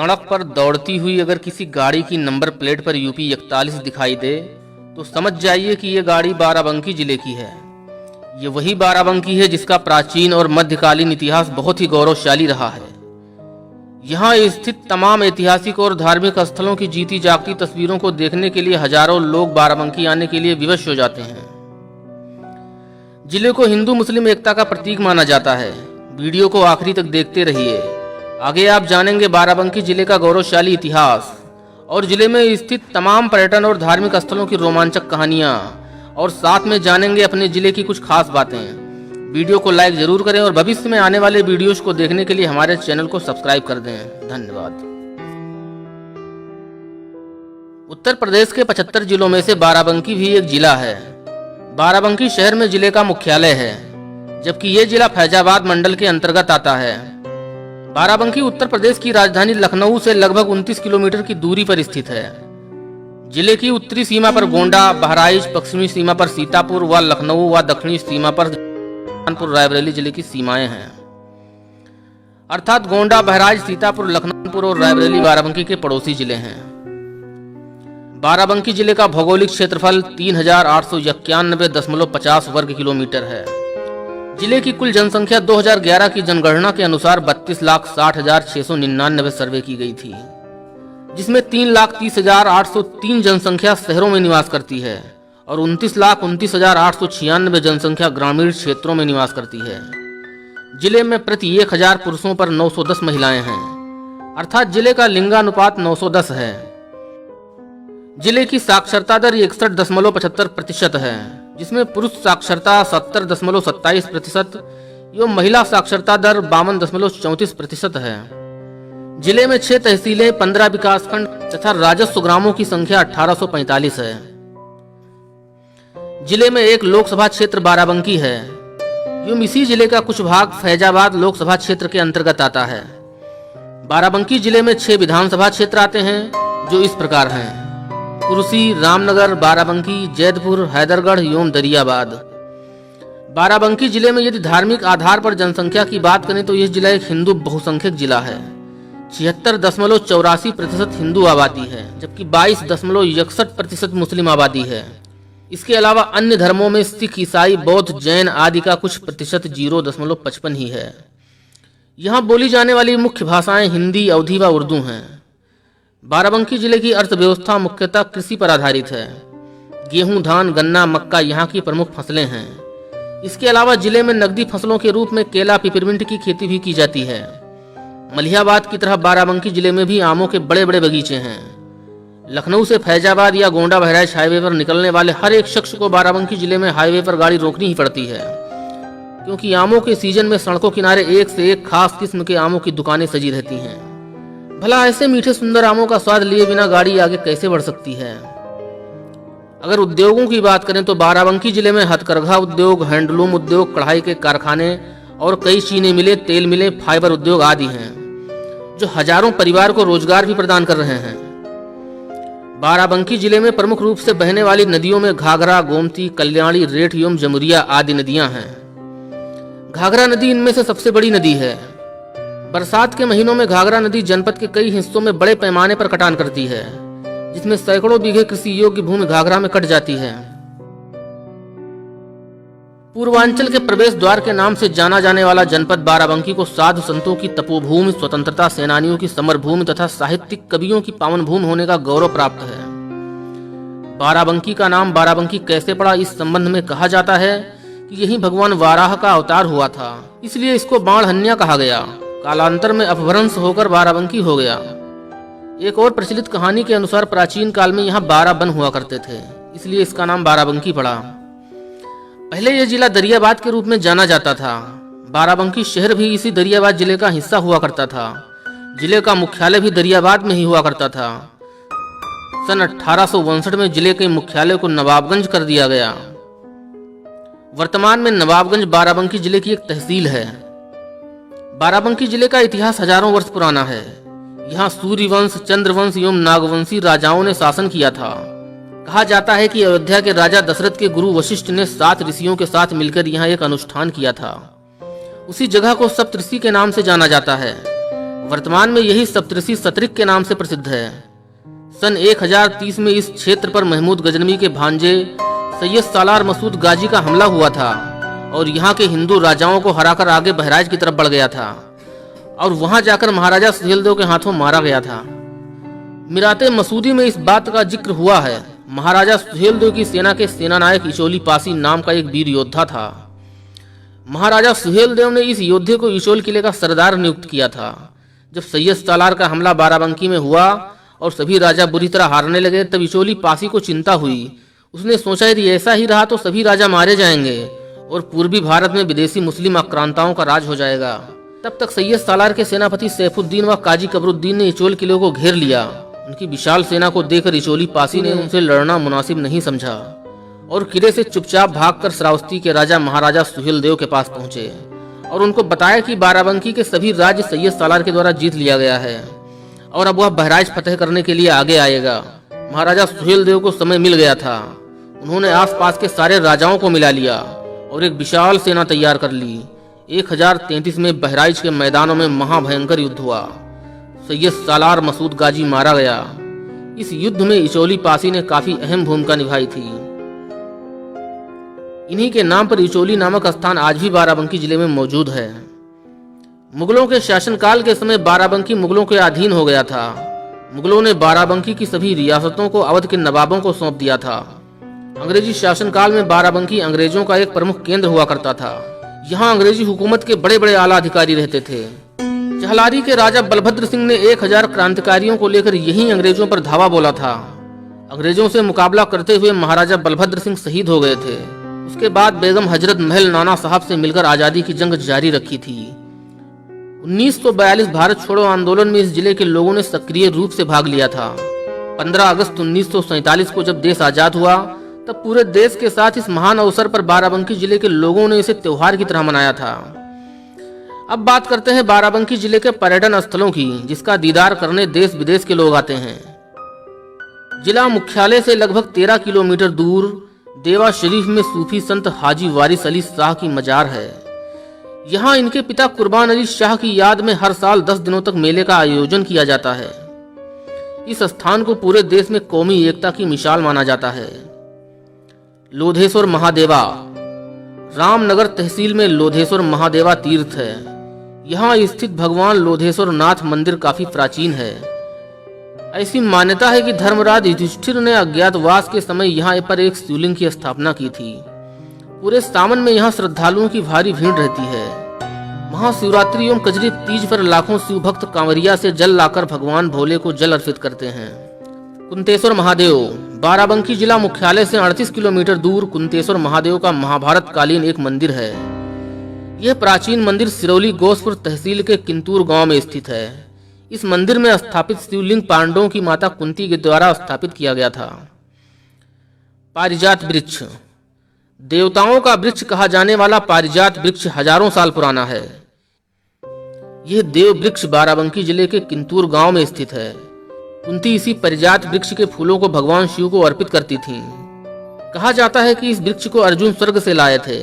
सड़क पर दौड़ती हुई अगर किसी गाड़ी की नंबर प्लेट पर यूपी 41 दिखाई दे तो समझ जाइए कि ये गाड़ी बाराबंकी जिले की है। ये वही बाराबंकी है जिसका प्राचीन और मध्यकालीन इतिहास बहुत ही गौरवशाली रहा है। यहाँ स्थित तमाम ऐतिहासिक और धार्मिक स्थलों की जीती जागती तस्वीरों को देखने के लिए हजारों लोग बाराबंकी आने के लिए विवश हो जाते हैं। जिले को हिंदू मुस्लिम एकता का प्रतीक माना जाता है। वीडियो को आखिरी तक देखते रहिए। आगे आप जानेंगे बाराबंकी जिले का गौरवशाली इतिहास और जिले में स्थित तमाम पर्यटन और धार्मिक स्थलों की रोमांचक कहानियां, और साथ में जानेंगे अपने जिले की कुछ खास बातें। वीडियो को लाइक जरूर करें और भविष्य में आने वाले वीडियोस को देखने के लिए हमारे चैनल को सब्सक्राइब कर दें। धन्यवाद। उत्तर प्रदेश के 75 जिलों में से बाराबंकी भी एक जिला है। बाराबंकी शहर में जिले का मुख्यालय है, जबकि ये जिला फैजाबाद मंडल के अंतर्गत आता है। बाराबंकी उत्तर प्रदेश की राजधानी लखनऊ से लगभग 29 किलोमीटर की दूरी पर स्थित है। जिले की उत्तरी सीमा पर गोंडा, बहराइच, पश्चिमी सीमा पर सीतापुर व लखनऊ व दक्षिणी सीमा पर कानपुर रायबरेली जिले की सीमाएं हैं। अर्थात गोंडा, बहराइच, सीतापुर, लखनऊ और रायबरेली बाराबंकी के पड़ोसी जिले हैं। बाराबंकी जिले का भौगोलिक क्षेत्रफल 3891.50 वर्ग किलोमीटर है। जिले की कुल जनसंख्या 2011 की जनगणना के अनुसार 32,60,699 सर्वे की गई थी, जिसमें 3,30,803 जनसंख्या शहरों में निवास करती है और 29,29,896 जनसंख्या ग्रामीण क्षेत्रों में निवास करती है। जिले में प्रति 1000 पुरुषों पर 910 महिलाएं हैं, अर्थात जिले का लिंगानुपात 910 है। जिले की साक्षरता दर 61.75% है, जिसमें पुरुष साक्षरता 70.27% एवं महिला साक्षरता दर 52.34% है। जिले में 6 तहसीलें, 15 विकासखंड तथा राजस्व ग्रामों की संख्या 1845 है। जिले में एक लोकसभा क्षेत्र बाराबंकी है। एवं इसी जिले का कुछ भाग फैजाबाद लोकसभा क्षेत्र के अंतर्गत आता है। बाराबंकी जिले में 6 विधानसभा क्षेत्र आते हैं, जो इस प्रकार हैं: कुर्सी, रामनगर, बाराबंकी, जैदपुर, हैदरगढ़ एवं दरियाबाद। बाराबंकी जिले में यदि धार्मिक आधार पर जनसंख्या की बात करें तो यह जिला एक हिंदू बहुसंख्यक जिला है। 76.84% हिंदू आबादी है, जबकि 22.61% मुस्लिम आबादी है। इसके अलावा अन्य धर्मों में सिख, ईसाई, बौद्ध, जैन आदि का कुछ प्रतिशत 0.55 ही है। यहाँ बोली जाने वाली मुख्य भाषाएं हिंदी, अवधी व उर्दू हैं। बाराबंकी जिले की अर्थव्यवस्था मुख्यतः कृषि पर आधारित है। गेहूं, धान, गन्ना, मक्का यहाँ की प्रमुख फसलें हैं। इसके अलावा जिले में नकदी फसलों के रूप में केला, पिपरमिंट की खेती भी की जाती है। मलिहाबाद की तरह बाराबंकी जिले में भी आमों के बड़े बड़े बगीचे हैं। लखनऊ से फैजाबाद या गोंडा बहराइच हाईवे पर निकलने वाले हर एक शख्स को बाराबंकी जिले में हाईवे पर गाड़ी रोकनी ही पड़ती है, क्योंकि आमों के सीजन में सड़कों किनारे एक से एक खास किस्म के आमों की दुकानें सजी रहती हैं। भला ऐसे मीठे सुंदर आमों का स्वाद लिए बिना गाड़ी आगे कैसे बढ़ सकती है। अगर उद्योगों की बात करें तो बाराबंकी जिले में हथकरघा उद्योग, हैंडलूम उद्योग, कढ़ाई के कारखाने और कई चीनी मिलें, तेल मिलें, फाइबर उद्योग आदि हैं, जो हजारों परिवार को रोजगार भी प्रदान कर रहे हैं। बाराबंकी जिले में प्रमुख रूप से बहने वाली नदियों में घाघरा, गोमती, कल्याणी, रेठ एवं जमुरिया आदि नदियां हैं। घाघरा नदी इनमें से सबसे बड़ी नदी है। बरसात के महीनों में घाघरा नदी जनपद के कई हिस्सों में बड़े पैमाने पर कटान करती है, जिसमें सैकड़ों बीघे कृषि योग्य भूमि घाघरा में कट जाती है। पूर्वांचल के प्रवेश द्वार के नाम से जाना जाने वाला जनपद बाराबंकी को साधु संतों की तपोभूमि, स्वतंत्रता सेनानियों की समर भूमि तथा साहित्यिक कवियों की पावन भूमि होने का गौरव प्राप्त है। बाराबंकी का नाम बाराबंकी कैसे पड़ा, इस संबंध में कहा जाता है कि यही भगवान वाराह का अवतार हुआ था, इसलिए इसको बाणहन्या कहा गया। कालांतर में अपभ्रंश होकर बाराबंकी हो गया। एक और प्रचलित कहानी के अनुसार प्राचीन काल में यहाँ 12 वन हुआ करते थे, इसलिए इसका नाम बाराबंकी पड़ा। पहले यह जिला दरियाबाद के रूप में जाना जाता था। बाराबंकी शहर भी इसी दरियाबाद जिले का हिस्सा हुआ करता था। जिले का मुख्यालय भी दरियाबाद में ही हुआ करता था। सन 1859 में जिले के मुख्यालय को नवाबगंज कर दिया गया। वर्तमान में नवाबगंज बाराबंकी जिले की एक तहसील है। बाराबंकी जिले का इतिहास हजारों वर्ष पुराना है। यहाँ सूर्यवंश, चंद्रवंश एवं नागवंशी राजाओं ने शासन किया था। कहा जाता है कि अयोध्या के राजा दशरथ के गुरु वशिष्ठ ने 7 ऋषियों के साथ मिलकर यहाँ एक अनुष्ठान किया था। उसी जगह को सप्तऋषि के नाम से जाना जाता है। वर्तमान में यही सप्तऋषि सतरिक के नाम से प्रसिद्ध है। सन 1030 में इस क्षेत्र पर महमूद गजनवी के भांजे सैयद सालार मसूद गाजी का हमला हुआ था और यहाँ के हिंदू राजाओं को हराकर आगे बहराइच की तरफ बढ़ गया था और वहां जाकर महाराजा सुहेलदेव के हाथों मारा गया था। मिराते मसूदी में इस बात का जिक्र हुआ है। महाराजा सुहेलदेव की सेना के सेनानायक इचोली पासी नाम का एक वीर योद्धा था। महाराजा सुहेलदेव ने इस योद्धे को इचोल किले का सरदार नियुक्त किया था। जब सैयद सालार का हमला बाराबंकी में हुआ और सभी राजा बुरी तरह हारने लगे, तब इचोली पासी को चिंता हुई। उसने सोचा यदि ऐसा ही रहा तो सभी राजा मारे जाएंगे और पूर्वी भारत में विदेशी मुस्लिम आक्रांताओं का राज हो जाएगा। तब तक सैयद सालार के सेनापति सैफुद्दीन व काजी कबरुद्दीन ने इचोल किले को घेर लिया। उनकी विशाल सेना को देखकर इचोली पासी ने उनसे लड़ना मुनासिब नहीं समझा और किले से चुपचाप भागकर श्रावस्ती के राजा महाराजा सुहेलदेव के पास पहुंचे और उनको बताया कि बाराबंकी के सभी राज्य सैयद सालार के द्वारा जीत लिया गया है और अब वह बहराइच फतेह करने के लिए आगे आएगा। महाराजा सुहेलदेव को समय मिल गया था। उन्होंने आसपास के सारे राजाओं को मिला लिया और एक विशाल सेना तैयार कर ली। 1033 में बहराइच के मैदानों में महाभयंकर युद्ध हुआ। सैयद सालार मसूद गाजी मारा गया। इस युद्ध में इचोली पासी ने काफी अहम भूमिका निभाई थी। इन्हीं के नाम पर इचोली नामक स्थान आज भी बाराबंकी जिले में मौजूद है। मुगलों के शासनकाल के समय बाराबंकी मुगलों के अधीन हो गया था। मुगलों ने बाराबंकी की सभी रियासतों को अवध के नवाबों को सौंप दिया था। अंग्रेजी शासनकाल में बाराबंकी अंग्रेजों का एक प्रमुख केंद्र हुआ करता था। यहाँ अंग्रेजी हुकूमत के बड़े बड़े आला अधिकारी रहते थे। चहलारी के राजा बलभद्र सिंह ने 1000 क्रांतिकारियों को लेकर यही अंग्रेजों पर धावा बोला था। अंग्रेजों से मुकाबला करते हुए महाराजा बलभद्र सिंह शहीद हो गए थे। उसके बाद बेगम हजरत महल नाना साहब से मिलकर आजादी की जंग जारी रखी थी। 1942 भारत छोड़ो आंदोलन में इस जिले के लोगों ने सक्रिय रूप से भाग लिया था। 15 अगस्त 1947 को जब देश आजाद हुआ तब पूरे देश के साथ इस महान अवसर पर बाराबंकी जिले के लोगों ने इसे त्योहार की तरह मनाया था। अब बात करते हैं बाराबंकी जिले के पर्यटन स्थलों की, जिसका दीदार करने देश विदेश के लोग आते हैं। जिला मुख्यालय से लगभग 13 किलोमीटर दूर देवा शरीफ में सूफी संत हाजी वारिस अली शाह की मजार है। यहाँ इनके पिता कुर्बान अली शाह की याद में हर साल 10 दिनों तक मेले का आयोजन किया जाता है। इस स्थान को पूरे देश में कौमी एकता की मिसाल माना जाता है। लोधेश्वर महादेवा रामनगर तहसील में लोधेश्वर महादेवा तीर्थ है। यहाँ स्थित भगवान लोधेश्वर नाथ मंदिर काफी प्राचीन है। ऐसी मान्यता है कि धर्मराज युधिष्ठिर ने अज्ञातवास के समय यहाँ पर एक शिवलिंग की स्थापना की थी। पूरे सावन में यहाँ श्रद्धालुओं की भारी भीड़ रहती है। महाशिवरात्रि एवं कजरी तीज पर लाखों शिव भक्त कांवरिया से जल लाकर भगवान भोले को जल अर्पित करते हैं। कुंतेश्वर महादेव बाराबंकी जिला मुख्यालय से 38 किलोमीटर दूर कुंतेश्वर महादेव का महाभारत कालीन एक मंदिर है। यह प्राचीन मंदिर सिरौली गोसपुर तहसील के किंतूर गांव में स्थित है। इस मंदिर में स्थापित शिवलिंग पांडवों की माता कुंती के द्वारा स्थापित किया गया था। पारिजात वृक्ष देवताओं का वृक्ष कहा जाने वाला पारिजात वृक्ष हजारों साल पुराना है। यह देव वृक्ष बाराबंकी जिले के किंतूर गांव में स्थित है। कुंती इसी पारिजात वृक्ष के फूलों को भगवान शिव को अर्पित करती थीं। कहा जाता है कि इस वृक्ष को अर्जुन स्वर्ग से लाए थे।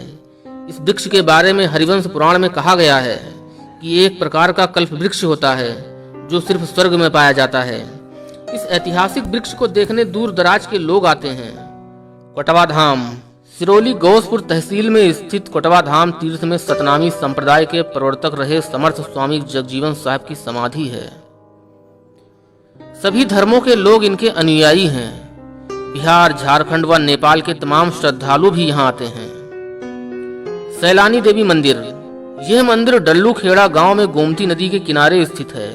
इस वृक्ष के बारे में हरिवंश पुराण में कहा गया है कि एक प्रकार का कल्प वृक्ष होता है जो सिर्फ स्वर्ग में पाया जाता है। इस ऐतिहासिक वृक्ष को देखने दूर दराज के लोग आते हैं। कोटवा धाम सिरौली गौसपुर तहसील में स्थित कोटवा धाम तीर्थ में सतनामी संप्रदाय के प्रवर्तक रहे समर्थ स्वामी जगजीवन साहब की समाधि है। सभी धर्मों के लोग इनके अनुयायी हैं। बिहार, झारखंड व नेपाल के तमाम श्रद्धालु भी यहाँ आते हैं। सैलानी देवी मंदिर यह मंदिर डल्लू खेड़ा गांव में गोमती नदी के किनारे स्थित है।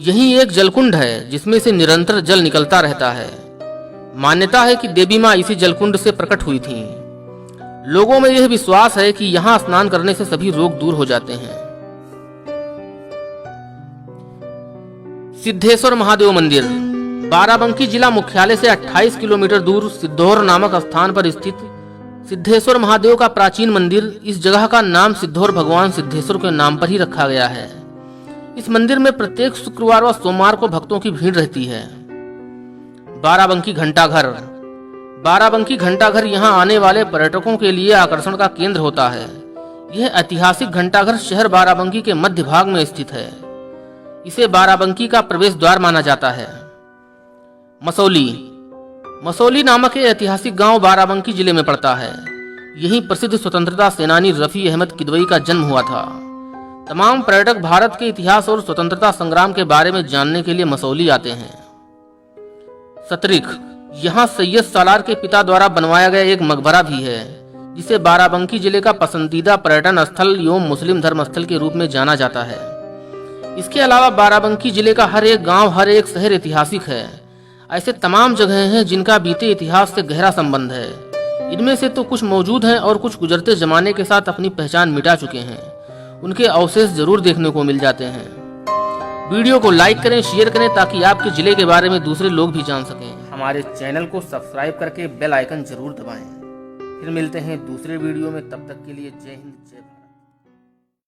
यहीं एक जलकुंड है जिसमें से निरंतर जल निकलता रहता है। मान्यता है कि देवी माँ इसी जलकुंड से प्रकट हुई थीं। लोगों में यह विश्वास है कि यहाँ स्नान करने से सभी रोग दूर हो जाते हैं। सिद्धेश्वर महादेव मंदिर बाराबंकी जिला मुख्यालय से 28 किलोमीटर दूर सिद्धौर नामक स्थान पर स्थित सिद्धेश्वर महादेव का प्राचीन मंदिर। इस जगह का नाम सिद्धौर भगवान सिद्धेश्वर के नाम पर ही रखा गया है। इस मंदिर में प्रत्येक शुक्रवार व सोमवार को भक्तों की भीड़ रहती है। बाराबंकी घंटाघर बाराबंकी घंटाघर यहाँ आने वाले पर्यटकों के लिए आकर्षण का केंद्र होता है। यह ऐतिहासिक घंटाघर शहर बाराबंकी के मध्य भाग में स्थित है। इसे बाराबंकी का प्रवेश द्वार माना जाता है। मसौली नामक ये ऐतिहासिक गांव बाराबंकी जिले में पड़ता है। यहीं प्रसिद्ध स्वतंत्रता सेनानी रफी अहमद किदवई का जन्म हुआ था। तमाम पर्यटक भारत के इतिहास और स्वतंत्रता संग्राम के बारे में जानने के लिए मसौली आते हैं। सतरिख, यहाँ सैयद सालार के पिता द्वारा बनवाया गया एक मकबरा भी है, जिसे बाराबंकी जिले का पसंदीदा पर्यटन स्थल एवं मुस्लिम धर्म स्थल के रूप में जाना जाता है। इसके अलावा बाराबंकी जिले का हर एक गांव, हर एक शहर ऐतिहासिक है। ऐसे तमाम जगहें हैं जिनका बीते इतिहास से गहरा संबंध है। इनमें से तो कुछ मौजूद हैं और कुछ गुजरते जमाने के साथ अपनी पहचान मिटा चुके हैं। उनके अवशेष जरूर देखने को मिल जाते हैं। वीडियो को लाइक करें, शेयर करें ताकि आपके जिले के बारे में दूसरे लोग भी जान सकें। हमारे चैनल को सब्सक्राइब करके बेल आइकन जरूर दबाएं। फिर मिलते हैं दूसरे वीडियो में, तब तक के लिए जय हिंद जय भारत।